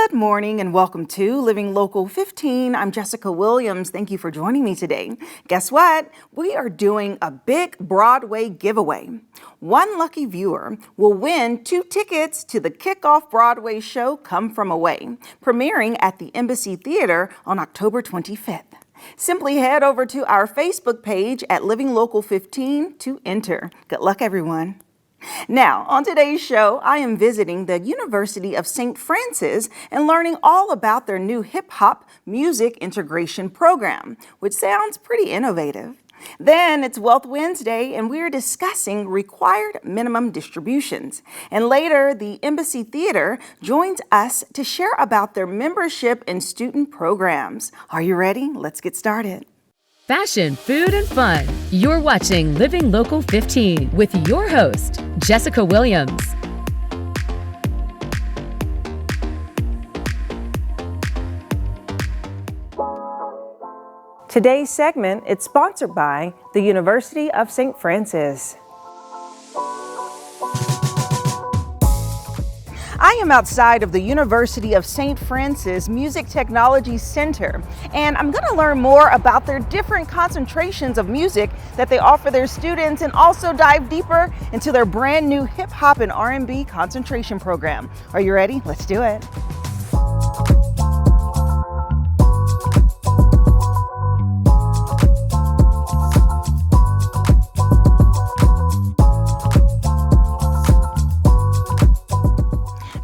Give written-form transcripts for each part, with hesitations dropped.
Good morning and welcome to Living Local 15. I'm Jessica Williams. Thank you for joining me today. Guess what? We are doing a big Broadway giveaway. One lucky viewer will win 2 tickets to the kickoff Broadway show Come From Away, premiering at the Embassy Theater on October 25th. Simply head over to our Facebook page at Living Local 15 to enter. Good luck, everyone. Now, on today's show, I am visiting the University of St. Francis and learning all about their new hip-hop music integration program, which sounds pretty innovative. Then it's Wealth Wednesday, and we're discussing required minimum distributions. And later, the Embassy Theater joins us to share about their membership and student programs. Are you ready? Let's get started. Fashion, food, and fun. You're watching Living Local 15 with your host, Jessica Williams. Today's segment is sponsored by the University of St. Francis. I am outside of the University of St. Francis Music Technology Center, and I'm going to learn more about their different concentrations of music that they offer their students and also dive deeper into their brand new hip hop and R&B concentration program. Are you ready? Let's do it.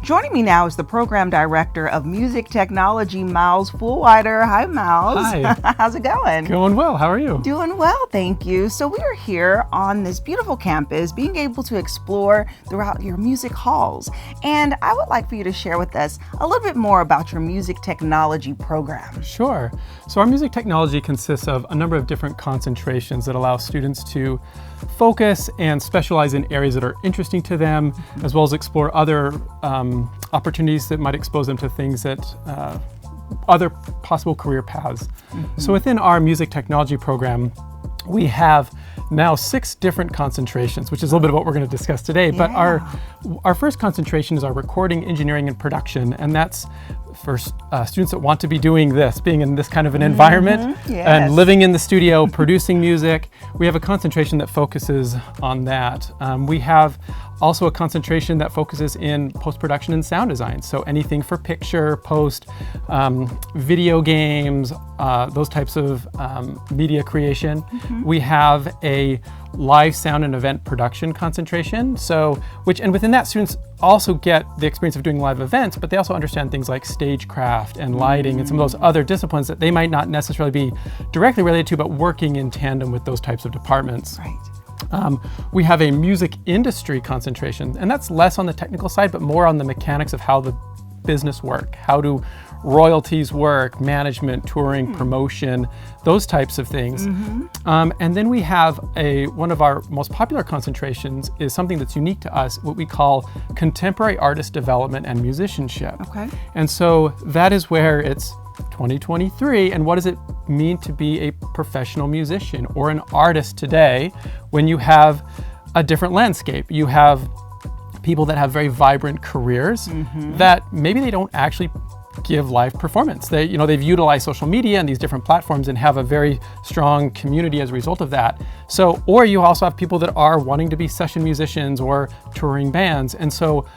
Joining me now is the Program Director of Music Technology, Miles Fullwider. Hi, Miles. Hi. How's it going? Going well. How are you? Doing well, thank you. So we are here on this beautiful campus, being able to explore throughout your music halls. And I would like for you to share with us a little bit more about your music technology program. Sure. So our music technology consists of a number of different concentrations that allow students to focus and specialize in areas that are interesting to them, as well as explore other opportunities that might expose them to things that other possible career paths. So within our music technology program, we have now 6 different concentrations, which is a little bit of what we're going to discuss today. But our first concentration is our recording, engineering, and production, and that's for students that want to be doing this, being in this kind of an environment and living in the studio, producing music. We have a concentration that focuses on that. We have also a concentration that focuses in post-production and sound design. So anything for picture, post, video games, those types of media creation. We have a live sound and event production concentration. And within that, students also get the experience of doing live events, but they also understand things like stagecraft and lighting and some of those other disciplines that they might not necessarily be directly related to, but working in tandem with those types of departments. Right. We have a music industry concentration, and that's less on the technical side, but more on the mechanics of how the business work. How do royalties work, management, touring, promotion, those types of things. And then we have one of our most popular concentrations is something that's unique to us, what we call contemporary artist development and musicianship. Okay. And so that is where it's 2023, and what does it mean to be a professional musician or an artist today when you have a different landscape? You have people that have very vibrant careers that maybe they don't actually give live performance. They've utilized social media and these different platforms and have a very strong community as a result of that. So, or you also have people that are wanting to be session musicians or touring bands. And so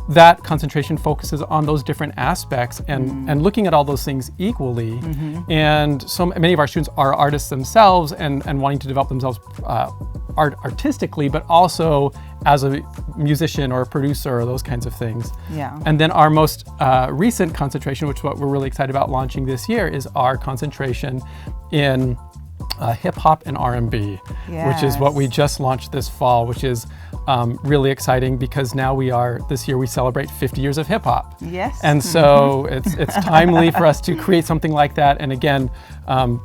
that concentration focuses on those different aspects and looking at all those things equally. And so many of our students are artists themselves and wanting to develop themselves artistically, but also as a musician or a producer or those kinds of things. Yeah. And then our most recent concentration, which is what we're really excited about launching this year, is our concentration in hip hop and R&B, which is what we just launched this fall, which is really exciting because now this year we celebrate 50 years of hip hop. Yes. And so it's timely for us to create something like that. And again,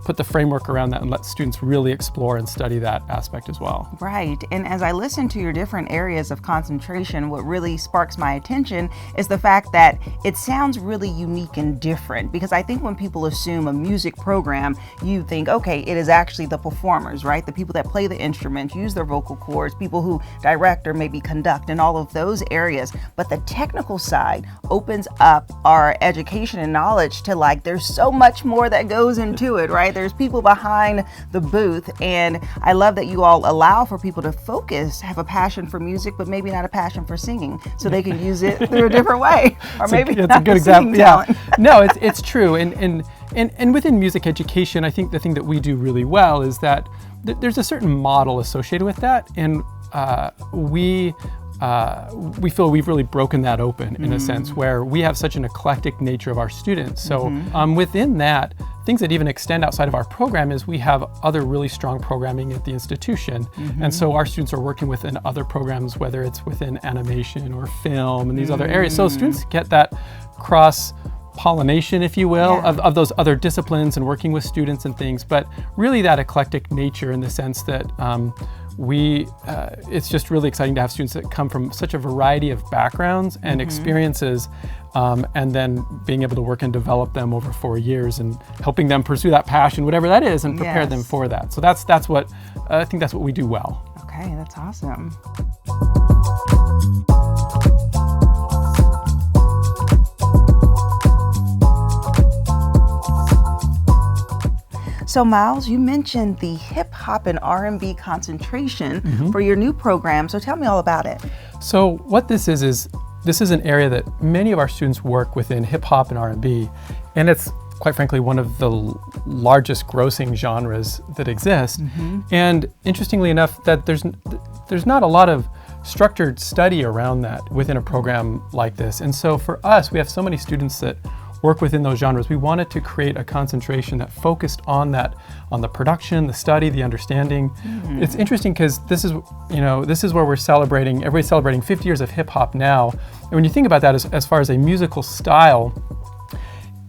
put the framework around that and let students really explore and study that aspect as well. Right. And as I listen to your different areas of concentration, what really sparks my attention is the fact that it sounds really unique and different, because I think when people assume a music program, you think, okay, it is actually the performers, right? The people that play the instruments, use their vocal cords, people who direct or maybe conduct, and all of those areas. But the technical side opens up our education and knowledge to, like, there's so much more that goes into it, right? There's people behind the booth, and I love that you all allow for people to focus, have a passion for music, but maybe not a passion for singing, so they can use it through a different way, or maybe it's not a good the example. singing Yeah, talent. no, it's true, and within music education, I think the thing that we do really well is that there's a certain model associated with that, and we feel we've really broken that open in a sense, where we have such an eclectic nature of our students. So within that, things that even extend outside of our program is we have other really strong programming at the institution. And so our students are working within other programs, whether it's within animation or film and these other areas. So students get that cross pollination, if you will, of those other disciplines and working with students and things, but really that eclectic nature in the sense that it's just really exciting to have students that come from such a variety of backgrounds and experiences, and then being able to work and develop them over 4 years and helping them pursue that passion, whatever that is, and prepare them for that. So that's what I think that's what we do well. Okay, that's awesome. So Miles, you mentioned the hip hop and R&B concentration for your new program. So tell me all about it. So what this is an area that many of our students work within hip hop and R&B, and it's quite frankly one of the largest grossing genres that exist. And interestingly enough, that there's not a lot of structured study around that within a program like this. And so for us, we have so many students that work within those genres. We wanted to create a concentration that focused on that, on the production, the study, the understanding. It's interesting because this is where we're celebrating, everybody's celebrating 50 years of hip hop now. And when you think about that as far as a musical style,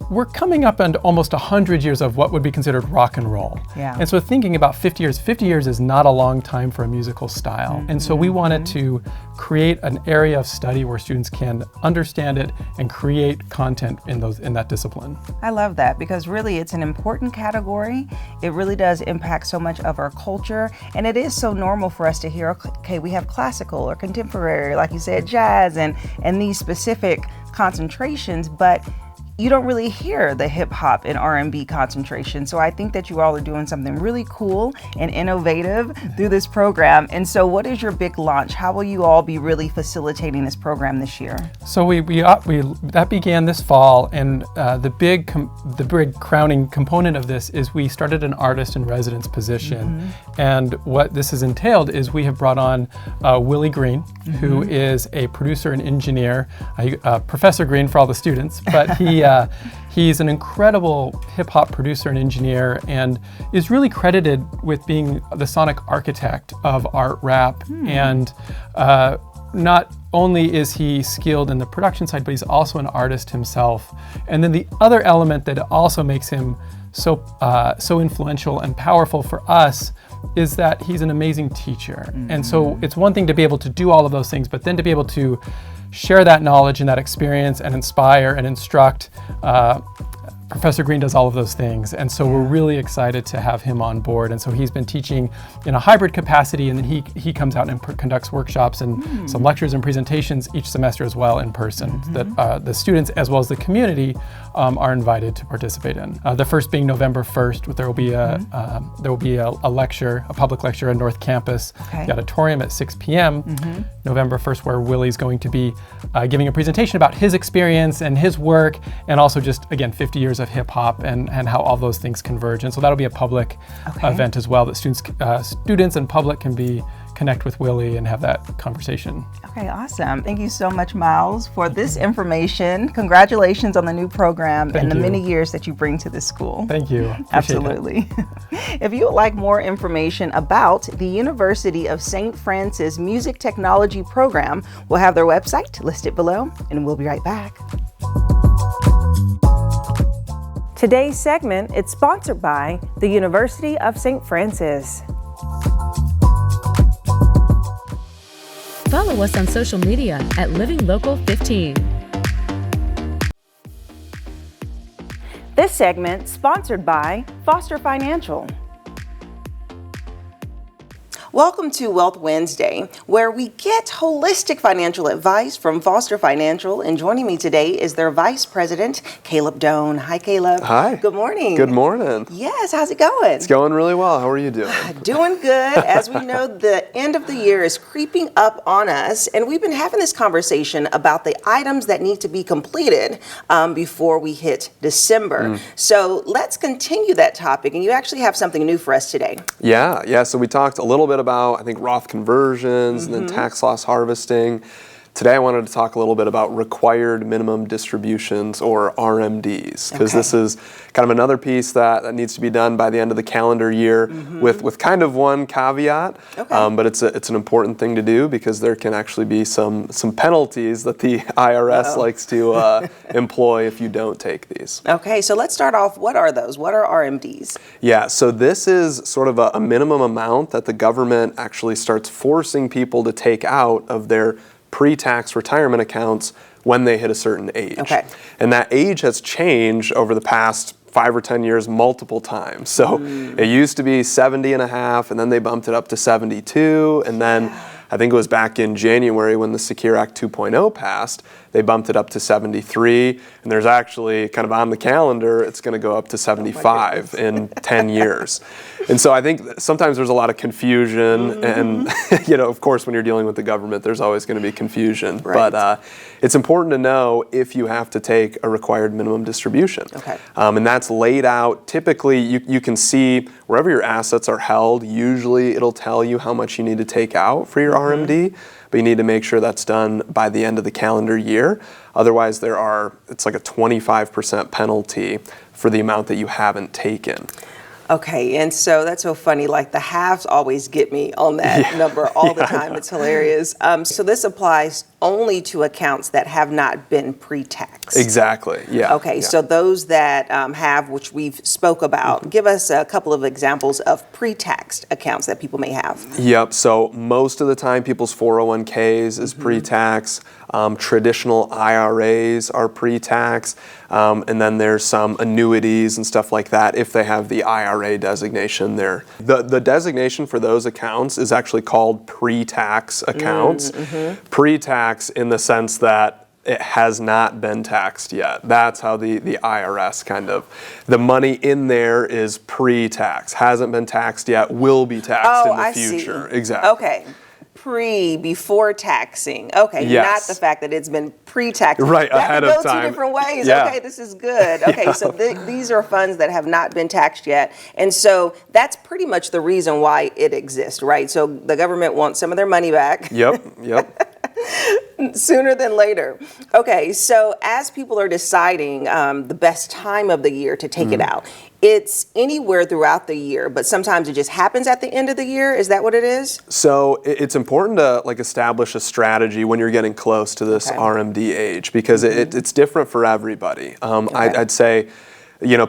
we're coming up on almost 100 years of what would be considered rock and roll. And so thinking about 50 years is not a long time for a musical style. And so we wanted to create an area of study where students can understand it and create content in that discipline. I love that, because really it's an important category. It really does impact so much of our culture, and it is so normal for us to hear, okay, we have classical or contemporary, like you said, jazz, and these specific concentrations, but you don't really hear the hip hop and R&B concentration. So I think that you all are doing something really cool and innovative through this program. And so what is your big launch? How will you all be really facilitating this program this year? So that began this fall, and the big crowning component of this is we started an artist in residence position. And what this has entailed is we have brought on Willie Green, who is a producer and engineer, Professor Green for all the students, but he's an incredible hip-hop producer and engineer, and is really credited with being the sonic architect of art rap. And not only is he skilled in the production side, but he's also an artist himself. And then the other element that also makes him so influential and powerful for us is that he's an amazing teacher. And so it's one thing to be able to do all of those things, but then to be able to share that knowledge and that experience and inspire and instruct. Professor Green does all of those things, and so we're really excited to have him on board. And so he's been teaching in a hybrid capacity, and then he comes out and conducts workshops and some lectures and presentations each semester as well in person that the students as well as the community are invited to participate in. The first being November 1st, there will be a lecture, a public lecture at North Campus, the auditorium at 6 p.m. November 1st, where Willie's going to be giving a presentation about his experience and his work, and also just, again, 50 years of hip hop and how all those things converge. And so that'll be a public event as well that students and public can connect with Willie and have that conversation. Okay, awesome. Thank you so much, Miles, for this information. Congratulations on the new program and the many years that you bring to this school. Thank you. Absolutely. If you would like more information about the University of St. Francis Music Technology Program, we'll have their website listed below, and we'll be right back. Today's segment is sponsored by the University of St. Francis. Follow us on social media at Living Local 15. This segment sponsored by Foster Financial. Welcome to Wealth Wednesday, where we get holistic financial advice from Foster Financial. And joining me today is their Vice President, Caleb Doan. Hi, Caleb. Hi. Good morning. Good morning. Yes, how's it going? It's going really well. How are you doing? Doing good. As we know, the end of the year is creeping up on us, and we've been having this conversation about the items that need to be completed before we hit December. So let's continue that topic, and you actually have something new for us today. Yeah. So we talked a little bit about, I think, Roth conversions and then tax loss harvesting. Today I wanted to talk a little bit about required minimum distributions, or RMDs, because this is kind of another piece that needs to be done by the end of the calendar year with kind of one caveat, but it's an important thing to do because there can actually be some penalties that the IRS likes to employ if you don't take these. Okay, so let's start off. What are those? What are RMDs? Yeah, so this is sort of a minimum amount that the government actually starts forcing people to take out of their pre-tax retirement accounts when they hit a certain age. Okay. And that age has changed over the past 5 or 10 years multiple times. So it used to be 70 and a half, and then they bumped it up to 72, and then I think it was back in January when the Secure Act 2.0 passed, they bumped it up to 73, and there's actually kind of on the calendar, it's going to go up to 75 in 10 years. And so I think sometimes there's a lot of confusion, and of course, when you're dealing with the government, there's always going to be confusion. Right. But it's important to know if you have to take a required minimum distribution. And that's laid out. Typically, you can see wherever your assets are held, usually it'll tell you how much you need to take out for your RMD. But you need to make sure that's done by the end of the calendar year. Otherwise, it's like a 25% penalty for the amount that you haven't taken. Okay, and so that's so funny. Like the halves always get me on that number all the time. It's hilarious. So this applies only to accounts that have not been pre-taxed. Exactly. Yeah. Okay, so those that have, which we've spoke about, give us a couple of examples of pre-taxed accounts that people may have. Yep. So most of the time, people's 401ks is pre-tax. Traditional IRAs are pre-tax, and then there's some annuities and stuff like that if they have the IRA designation there. The designation for those accounts is actually called pre-tax accounts. Pre-tax in the sense that it has not been taxed yet. That's how the IRS the money in there is pre-tax, hasn't been taxed yet, will be taxed in the future. See. Exactly. Okay. Before taxing. Okay, not the fact that it's been pre-taxed. Right, ahead of time. That could go two different ways. Yeah. Okay, this is good. Okay, so these are funds that have not been taxed yet. And so that's pretty much the reason why it exists, right? So the government wants some of their money back. Yep. Sooner than later. Okay, so as people are deciding the best time of the year to take it out, it's anywhere throughout the year, but sometimes it just happens at the end of the year. Is that what it is? So it's important to establish a strategy when you're getting close to this RMD age, because it's different for everybody. I'd say,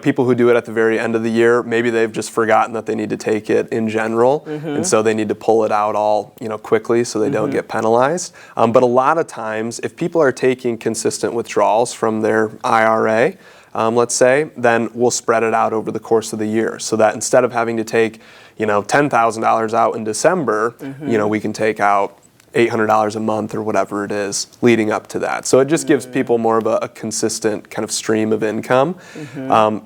people who do it at the very end of the year, maybe they've just forgotten that they need to take it in general, and so they need to pull it out all quickly so they don't get penalized. But a lot of times, if people are taking consistent withdrawals from their IRA, let's say, then we'll spread it out over the course of the year, so that instead of having to take $10,000 out in December, we can take out $800 a month or whatever it is leading up to that. So it just gives people more of a consistent kind of stream of income.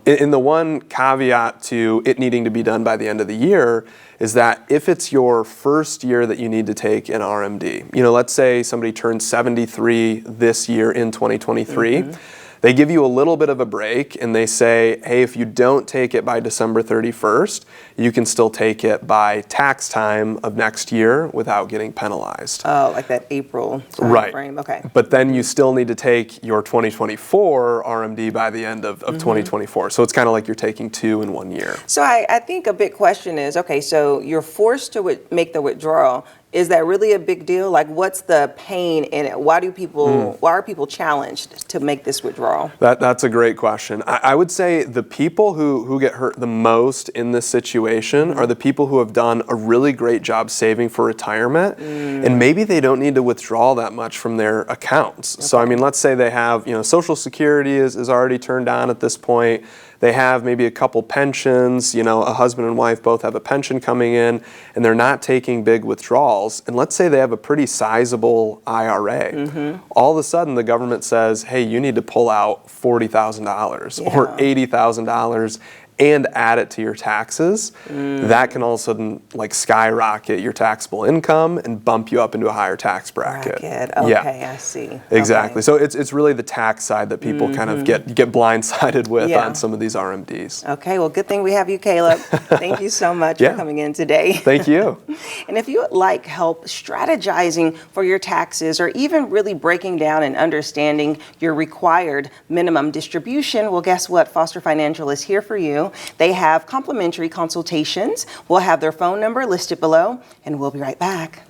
In the one caveat to it needing to be done by the end of the year is that if it's your first year that you need to take an RMD, let's say somebody turns 73 this year in 2023, they give you a little bit of a break and they say, hey, if you don't take it by December 31st, you can still take it by tax time of next year without getting penalized. Oh, like that April frame. Okay. But then you still need to take your 2024 RMD by the end of 2024. So it's kind of like you're taking two in 1 year. So I think a big question is, okay, so you're forced to make the withdrawal. Is that really a big deal? Like, what's the pain in it? Why are people challenged to make this withdrawal? That's a great question. I would say the people who get hurt the most in this situation are the people who have done a really great job saving for retirement, and maybe they don't need to withdraw that much from their accounts. So, let's say they have, Social Security is already turned on at this point. they have maybe a couple pensions, you know, a husband and wife both have a pension coming in, and they're not taking big withdrawals, and let's say they have a pretty sizable IRA, all of a sudden the government says, hey, you need to pull out $40,000 or $80,000 and add it to your taxes, that can all of a sudden like skyrocket your taxable income and bump you up into a higher tax bracket. Okay, I see. Exactly. So it's really the tax side that people kind of get blindsided with on some of these RMDs. Okay, well, good thing we have you, Caleb. Thank you so much for coming in today. Thank you. And if you would like help strategizing for your taxes or even really breaking down and understanding your required minimum distribution, well, guess what? Foster Financial is here for you. They have complimentary consultations. We'll have their phone number listed below, and we'll be right back.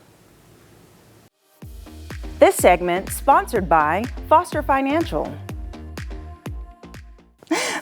This segment sponsored by Foster Financial.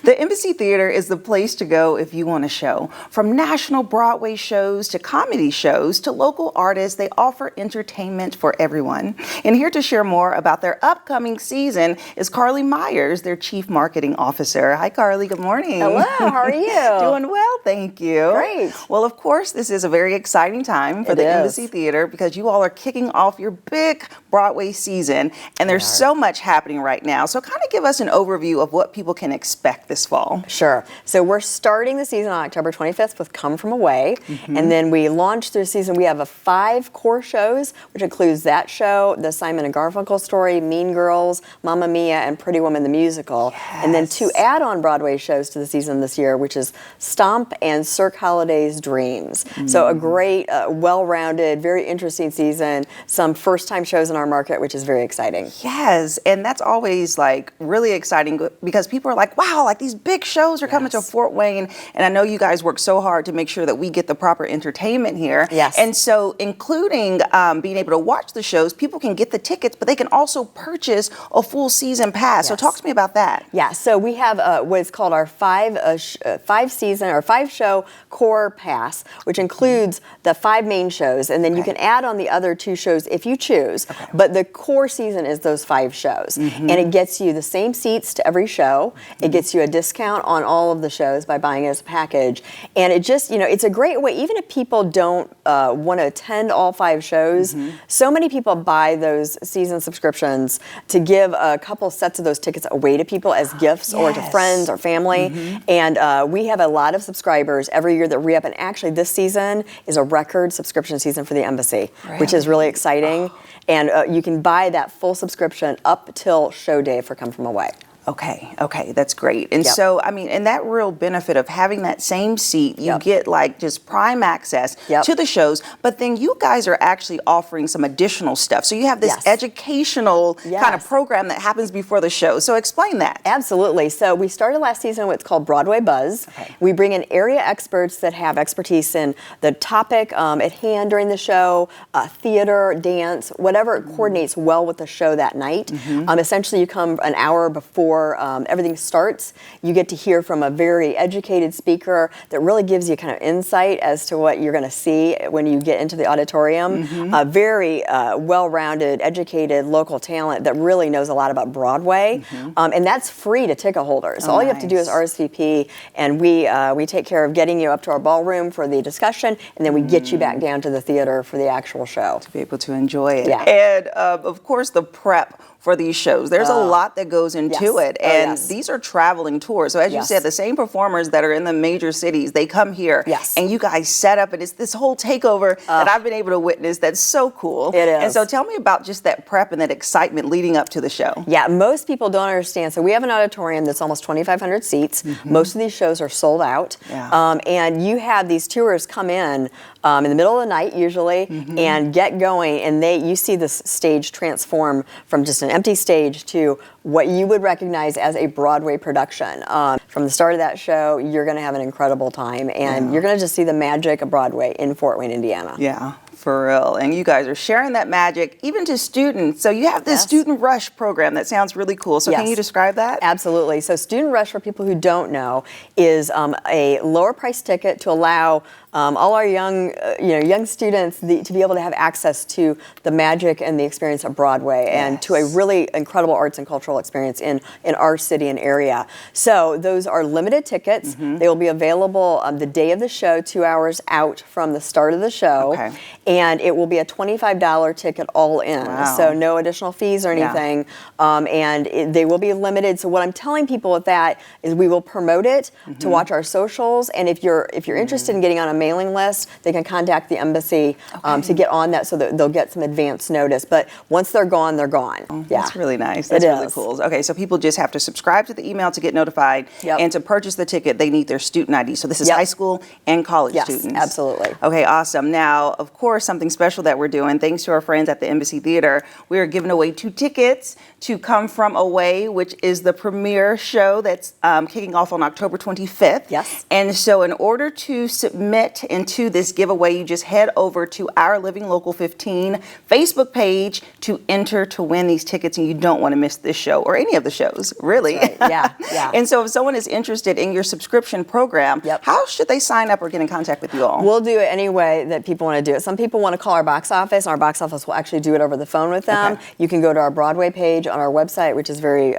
The Embassy Theater is the place to go if you want a show. From national Broadway shows to comedy shows to local artists, they offer entertainment for everyone. And here to share more about their upcoming season is Carly Myers, their Chief Marketing Officer. Hi, Carly. Good morning. Hello. How are you? Doing well, thank you. Great. Well, of course, this is a very exciting time for the Embassy Theater because you all are kicking off your big Broadway season, and there's so much happening right now. So kind of give us an overview of what people can expect this fall. Sure. So we're starting the season on October 25th with Come From Away, and then we launch through the season. We have 5 core shows, which includes that show, the Simon and Garfunkel story, Mean Girls, Mamma Mia, and Pretty Woman the Musical. And then 2 add-on Broadway shows to the season this year, which is Stomp and Cirque Holiday's Dreams. So a great, well-rounded, very interesting season. Some first-time shows in our market, which is very exciting. Yes, and that's always like really exciting because people are like, wow, like these big shows are coming to Fort Wayne, and I know you guys work so hard to make sure that we get the proper entertainment here. Yes. And so including being able to watch the shows, people can get the tickets, but they can also purchase a full season pass. So talk to me about that. Yeah, so we have what is called our 5-show core pass, which includes the 5 main shows, and then you can add on the other 2 shows if you choose. But the core season is those 5 shows, and it gets you the same seats to every show. It gets you a discount on all of the shows by buying it as a package, and it just, you know, it's a great way, even if people don't want to attend all 5 shows, so many people buy those season subscriptions to give a couple sets of those tickets away to people as gifts or to friends or family, and we have a lot of subscribers every year that re-up, and actually this season is a record subscription season for the Embassy, which is really exciting, and you can buy that full subscription up till show day for Come From Away. Okay, that's great. And so, I mean, and that real benefit of having that same seat, you get like just prime access to the shows, but then you guys are actually offering some additional stuff. So you have this educational kind of program that happens before the show. So explain that. Absolutely. So we started last season with what's called Broadway Buzz. We bring in area experts that have expertise in the topic at hand during the show, theater, dance, whatever coordinates well with the show that night. Essentially, you come an hour before everything starts. You get to hear from a very educated speaker that really gives you kind of insight as to what you're going to see when you get into the auditorium. A very well-rounded, educated local talent that really knows a lot about Broadway, and that's free to ticket holders. So all you have to do is RSVP, and we take care of getting you up to our ballroom for the discussion, and then we get you back down to the theater for the actual show. To be able to enjoy it. And of course, the prep for these shows. There's a lot that goes into it, and these are traveling tours. So as you said, the same performers that are in the major cities, they come here, and you guys set up, and it's this whole takeover that I've been able to witness. That's so cool. It is. And so tell me about just that prep and that excitement leading up to the show. Yeah, most people don't understand. So we have an auditorium that's almost 2,500 seats. Most of these shows are sold out, and you have these tours come in the middle of the night usually, and get going, and you see this stage transform from just an empty stage to what you would recognize as a Broadway production. From the start of that show, you're going to have an incredible time, and you're going to just see the magic of Broadway in Fort Wayne, Indiana. Yeah, for real. And you guys are sharing that magic even to students. So you have this Student Rush program that sounds really cool. So can you describe that? Absolutely. So Student Rush, for people who don't know, is a lower price ticket to allow all our young students to be able to have access to the magic and the experience of Broadway and to a really incredible arts and cultural experience in our city and area. So those are limited tickets. They will be available the day of the show, 2 hours out from the start of the show. Okay. And it will be a $25 ticket all in. Wow. So no additional fees or anything. They will be limited. So what I'm telling people with that is we will promote it to watch our socials. And if you're interested in getting on a mailing list, they can contact the embassy to get on that so that they'll get some advance notice. But once they're gone, they're gone. Yeah. That's really nice. That's really cool. Okay, so people just have to subscribe to the email to get notified. Yep. And to purchase the ticket, they need their student ID. So this is high school and college students. Yes, absolutely. Okay, awesome. Now, of course, something special that we're doing, thanks to our friends at the Embassy Theater, we are giving away 2 tickets to Come From Away, which is the premiere show that's kicking off on October 25th. Yes. And so in order to submit into this giveaway, you just head over to our Living Local 15 Facebook page to enter to win these tickets, and you don't want to miss this show or any of the shows, really. That's right. Yeah, yeah. And so if someone is interested in your subscription program, how should they sign up or get in contact with you all? We'll do it any way that people want to do it. Some people want to call our box office, and our box office will actually do it over the phone with them. Okay. You can go to our Broadway page on our website, which is very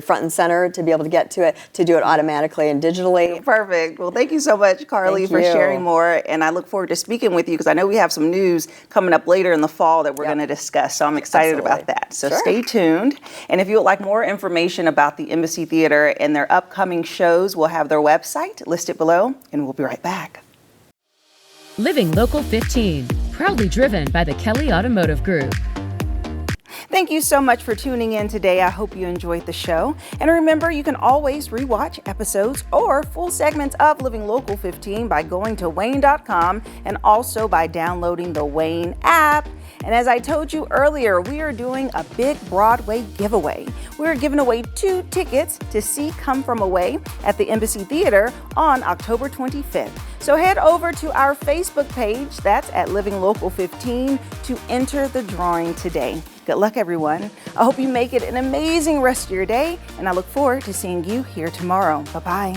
front and center to be able to get to it, to do it automatically and digitally. Perfect. Well, thank you so much, Carly, for sharing more. And I look forward to speaking with you because I know we have some news coming up later in the fall that we're going to discuss. So I'm excited about that. So stay tuned. And if you would like more information about the Embassy Theater and their upcoming shows, we'll have their website listed below, and we'll be right back. Living Local 15, proudly driven by the Kelly Automotive Group. Thank you so much for tuning in today. I hope you enjoyed the show. And remember, you can always rewatch episodes or full segments of Living Local 15 by going to WANE.com and also by downloading the WANE app. And as I told you earlier, we are doing a big Broadway giveaway. We're giving away 2 tickets to see Come From Away at the Embassy Theater on October 25th. So head over to our Facebook page, that's at Living Local 15, to enter the drawing today. Good luck, everyone. I hope you make it an amazing rest of your day, and I look forward to seeing you here tomorrow. Bye-bye.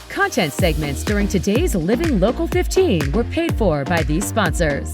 Content segments during today's Living Local 15 were paid for by these sponsors.